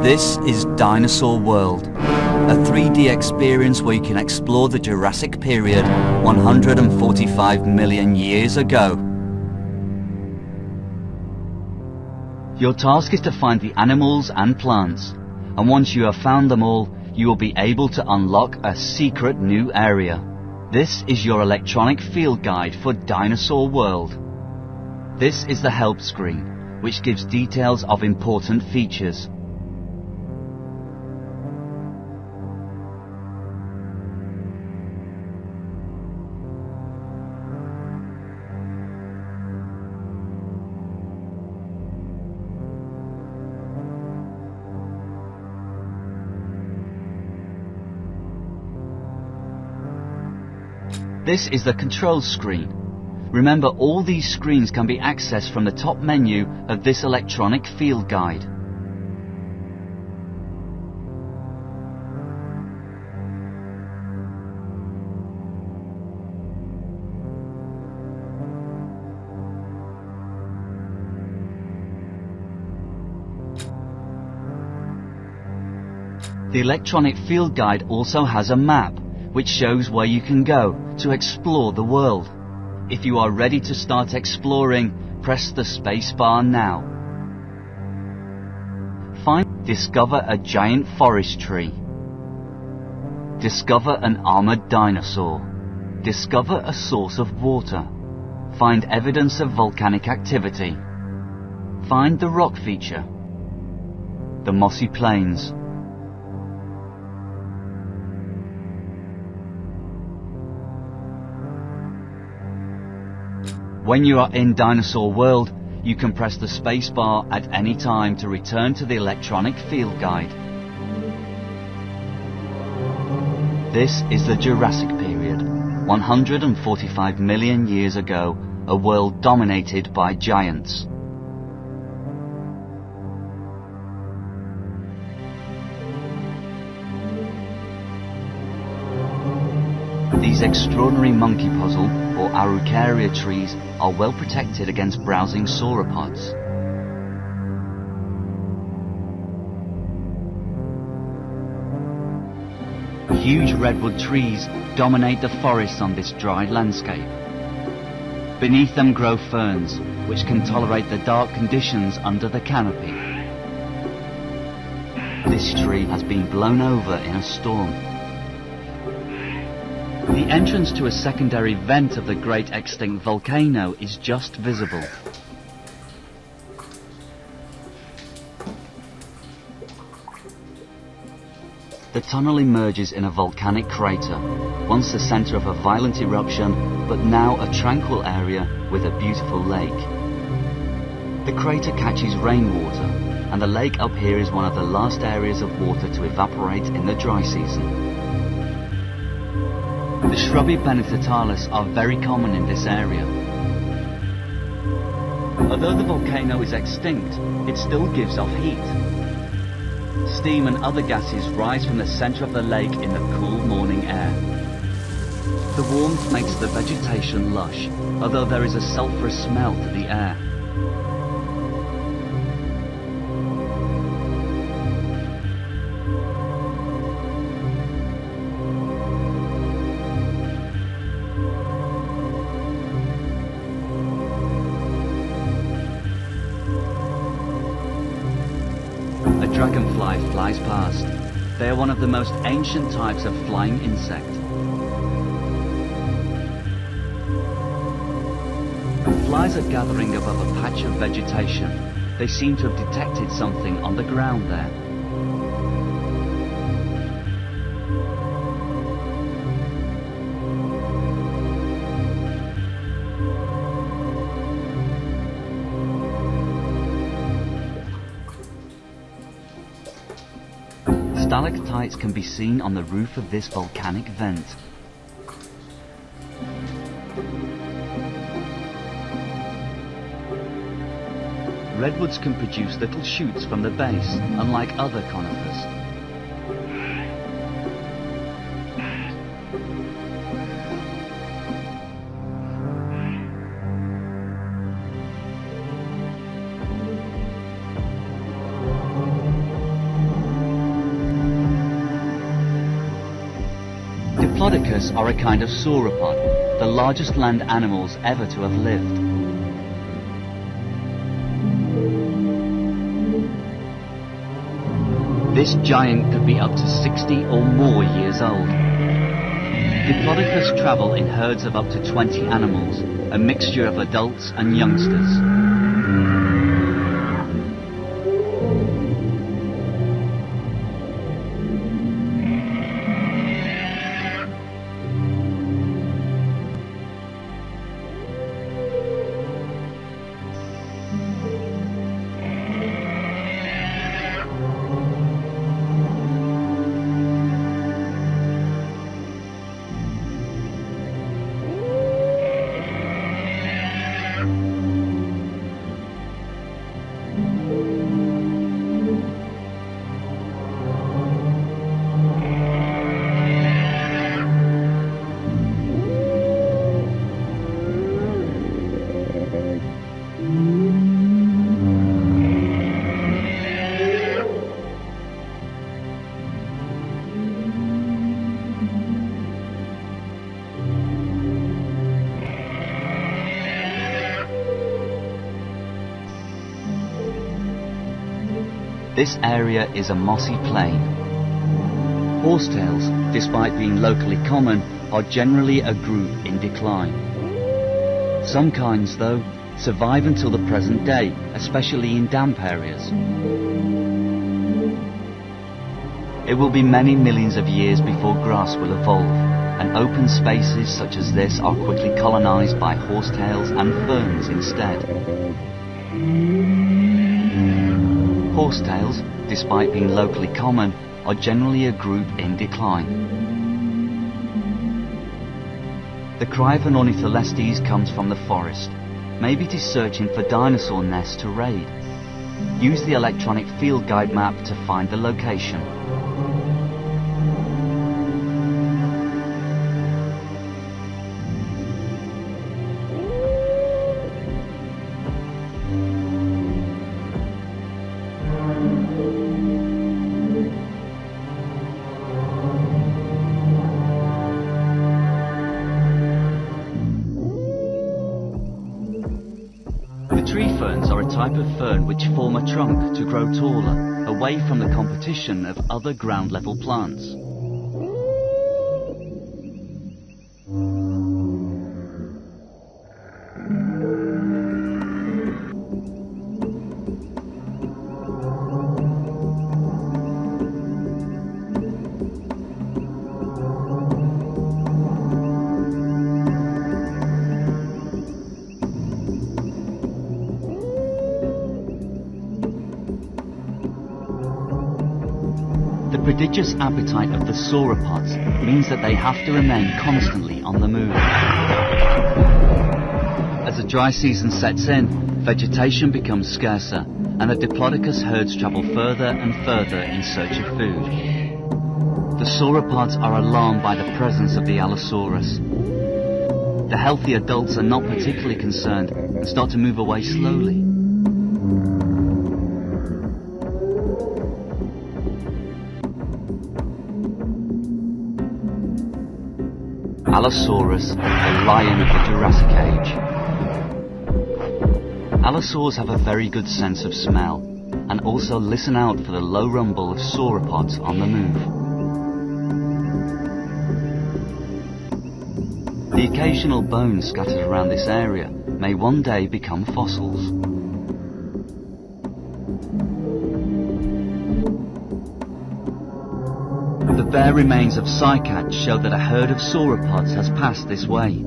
This is Dinosaur World, a 3D experience where you can explore the Jurassic period 145 million years ago. Your task is to find the animals and plants, and once you have found them all, you will be able to unlock a secret new area. This is your electronic field guide for Dinosaur World. This is the help screen, which gives details of important features. This is the control screen. Remember, all these screens can be accessed from the top menu of this electronic field guide. The electronic field guide also has a map, which shows where you can go to explore the world. If you are ready to start exploring, press the spacebar now. Discover a giant forest tree. Discover an armored dinosaur. Discover a source of water. Find evidence of volcanic activity. Find the rock feature. The mossy plains. When you are in Dinosaur World, you can press the spacebar at any time to return to the electronic field guide. This is the Jurassic period, 145 million years ago, a world dominated by giants. These extraordinary monkey puzzle or Araucaria trees are well protected against browsing sauropods. Huge redwood trees dominate the forests on this dry landscape. Beneath them grow ferns, which can tolerate the dark conditions under the canopy. This tree has been blown over in a storm. The entrance to a secondary vent of the great extinct volcano is just visible. The tunnel emerges in a volcanic crater, once the center of a violent eruption, but now a tranquil area with a beautiful lake. The crater catches rainwater, and the lake up here is one of the last areas of water to evaporate in the dry season. The shrubby Benthetalis are very common in this area. Although the volcano is extinct, it still gives off heat. Steam and other gases rise from the center of the lake in the cool morning air. The warmth makes the vegetation lush, although there is a sulphurous smell to the air. Dragonfly flies past. They are one of the most ancient types of flying insect. Flies are gathering above a patch of vegetation. They seem to have detected something on the ground there. Stalactites can be seen on the roof of this volcanic vent. Redwoods can produce little shoots from the base, unlike other conifers. Diplodocus are a kind of sauropod, the largest land animals ever to have lived. This giant could be up to 60 or more years old. Diplodocus travel in herds of up to 20 animals, a mixture of adults and youngsters. This area is a mossy plain. Horsetails, despite being locally common, are generally a group in decline. Some kinds, though, survive until the present day, especially in damp areas. It will be many millions of years before grass will evolve, and open spaces such as this are quickly colonized by horsetails and ferns instead. Horsetails, despite being locally common, are generally a group in decline. The cry of an ornitholestes comes from the forest. Maybe it is searching for dinosaur nests to raid. Use the electronic field guide map to find the location. Tree ferns are a type of fern which form a trunk to grow taller, away from the competition of other ground-level plants. The prodigious appetite of the sauropods means that they have to remain constantly on the move. As the dry season sets in, vegetation becomes scarcer, and the Diplodocus herds travel further and further in search of food. The sauropods are alarmed by the presence of the Allosaurus. The healthy adults are not particularly concerned and start to move away slowly. Allosaurus, the lion of the Jurassic Age. Allosaurs have a very good sense of smell, and also listen out for the low rumble of sauropods on the move. The occasional bones scattered around this area may one day become fossils. The bare remains of cycads show that a herd of sauropods has passed this way.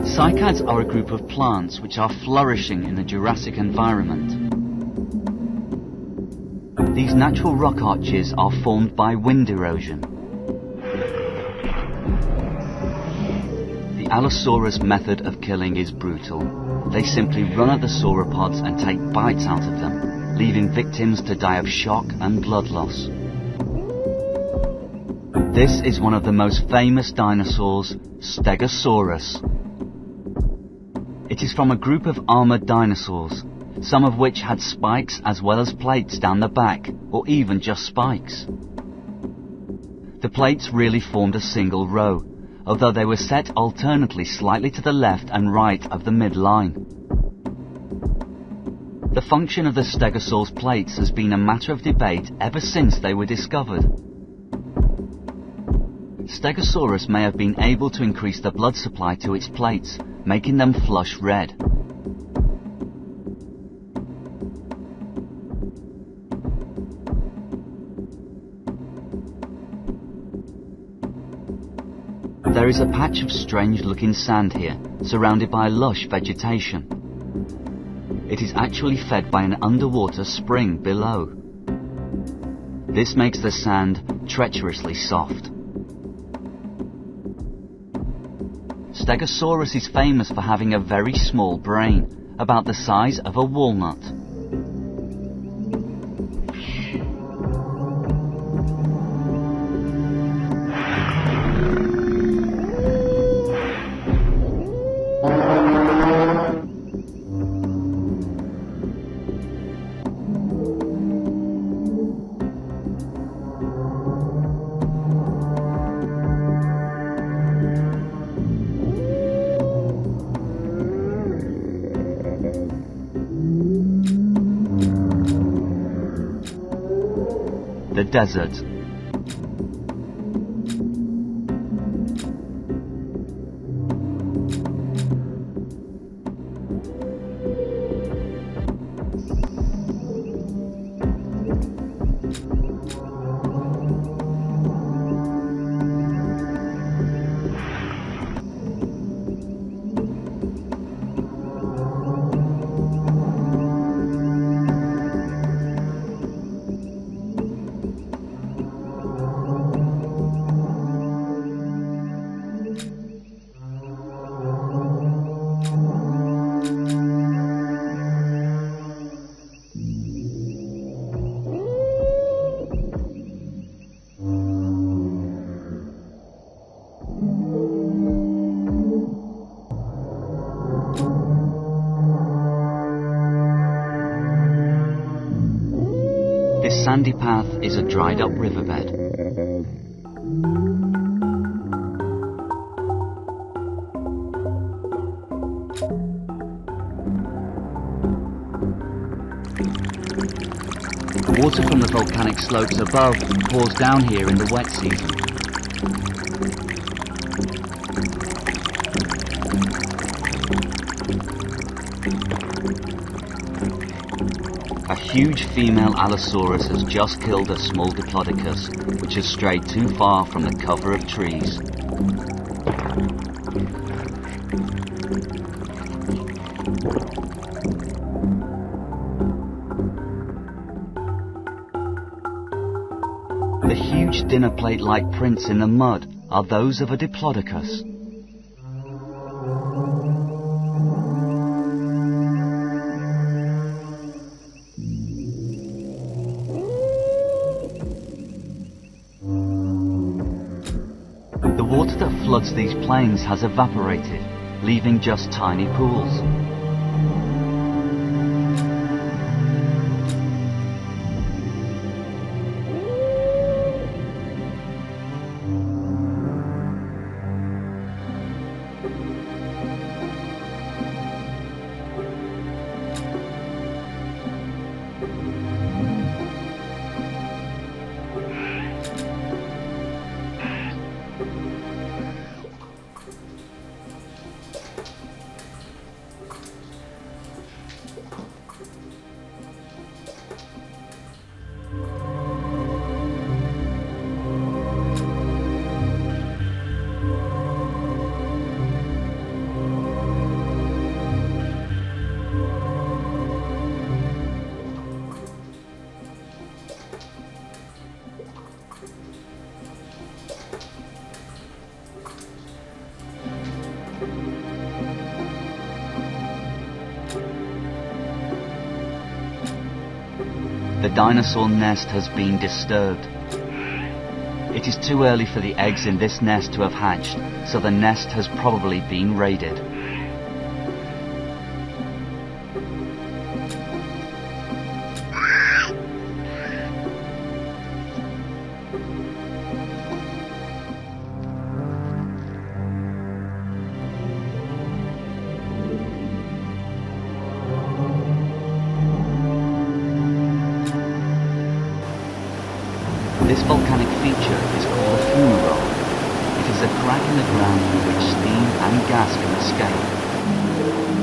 Cycads are a group of plants which are flourishing in the Jurassic environment. These natural rock arches are formed by wind erosion. The Allosaurus method of killing is brutal. They simply run at the sauropods and take bites out of them, leaving victims to die of shock and blood loss. This is one of the most famous dinosaurs, Stegosaurus. It is from a group of armored dinosaurs. some of which had spikes as well as plates down the back, or even just spikes. The plates really formed a single row, although they were set alternately slightly to the left and right of the midline. The function of the Stegosaurus plates has been a matter of debate ever since they were discovered. Stegosaurus may have been able to increase the blood supply to its plates, making them flush red. There is a patch of strange-looking sand here, surrounded by lush vegetation. It is actually fed by an underwater spring below. This makes the sand treacherously soft. Stegosaurus is famous for having a very small brain, about the size of a walnut. The desert. This sandy path is a dried up riverbed. The water from the volcanic slopes above pours down here in the wet season. A huge female Allosaurus has just killed a small Diplodocus, which has strayed too far from the cover of trees. The huge dinner plate-like prints in the mud are those of a Diplodocus. The water that floods these plains has evaporated, leaving just tiny pools. The dinosaur nest has been disturbed. It is too early for the eggs in this nest to have hatched, so the nest has probably been raided. This volcanic feature is called a fumarole. It is a crack in the ground through which steam and gas can escape.